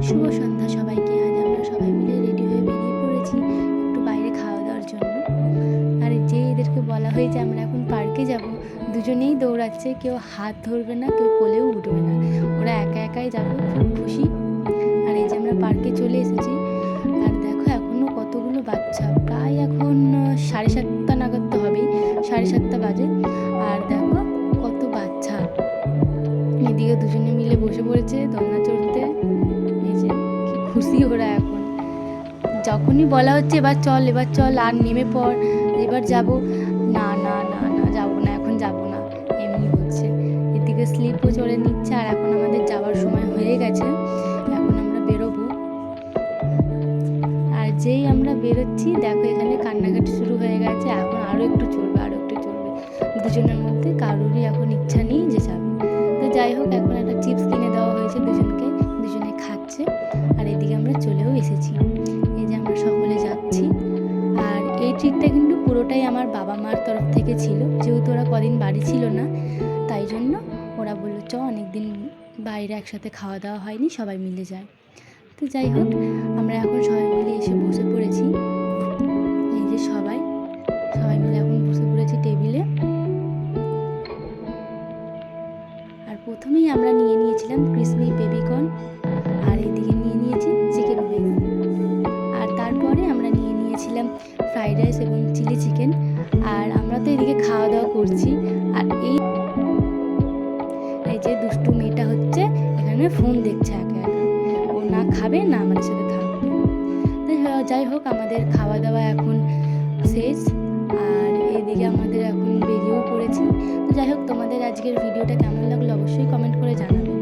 শুভ সন্ধ্যা সবাইকে। আজ আমরা সবাই মিলে রেডি হয়ে বেরিয়ে পড়েছি একটু বাইরে খাওয়া দাওয়ার জন্য। আর যে এদেরকে বলা হয়েছে আমরা এখন পার্কে যাব, দুজনেই দৌড়াচ্ছে, কেউ হাত ধরবে না, কেউ কোলেও উঠবে না, ওরা একা একাই যাবে, খুব খুশি। আর এই যে আমরা পার্কে চলে এসেছি, আর দেখো এখনও কতগুলো বাচ্চা, প্রায় এখন 7:30 নাগাদ তো হবেই, 7:30 বাজে। আর দেখো কত বাচ্চা, এদিকে দুজনে মিলে বসে পড়েছে দোলনা চড়তে। এই যে কি খুশি ওরা এখন, যখনই বলা হচ্ছে এবার চল এবার চল আর নেমে পড়, এবার যাব, না না না না যাবো না, এখন যাব না, এমনি হচ্ছে। এদিকে স্লিপও চড়ে নিচ্ছে, আর এখন আমাদের যাওয়ার সময় হয়ে গেছে, এখন আমরা বেরোবো। আর যেই আমরা বেরোচ্ছি দেখো এখানে কান্নাকাটি শুরু হয়ে গেছে, এখন আরও একটু চলবে, আরও একটু চলবে, দুজনের মধ্যে কারোরই এখন ইচ্ছা নেই যে যাবে। তো যাই হোক, এখন একটা চিপস কিনে দেওয়া হয়েছে দুজনকে, দুজনে খাচ্ছে। আর এদিকে আমরা চলেও এসেছি, এই যে আমরা সকলে যাচ্ছি। আর এই ট্রিপটা কিন্তু পুরোটাই আমার বাবা মার তরফ থেকে ছিল, যেহেতু ওরা কদিন বাড়ি ছিল না, তাই জন্য ওরা বললো চ অনেকদিন বাইরে একসাথে খাওয়া দাওয়া হয়নি, সবাই মিলে যায়। তো যাই হোক, আমরা এখন সবাই মিলে এসে বসে পড়েছি, এই যে সবাই সবাই মিলে এখন বসে পড়েছি টেবিলে। আর প্রথমেই আমরা নিয়ে নিয়েছিলাম ক্রিসপি বেবিকর্ন, আর এদিকে নিয়ে নিয়েছি চিকেন উইংস, আর তারপরে আমরা নিয়ে নিয়েছিলাম ফ্রাইড রাইস এবং চিলি চিকেন। আর আমরা তো এদিকে খাওয়া দাওয়া করছি, আর এই যে দুষ্টু মেয়েটা হচ্ছে এখানে ফোন দেখছে একা একা, ও না খাবে না আমাদের সাথে থাকবে। যাই হোক, আমাদের খাওয়া দাওয়া এখন শেষ, আর এদিকে আমাদের এখন বেরিয়েও পড়েছি। তো যাই হোক, তোমাদের আজকের ভিডিওটা কেমন লাগলো অবশ্যই কমেন্ট করে জানাবে।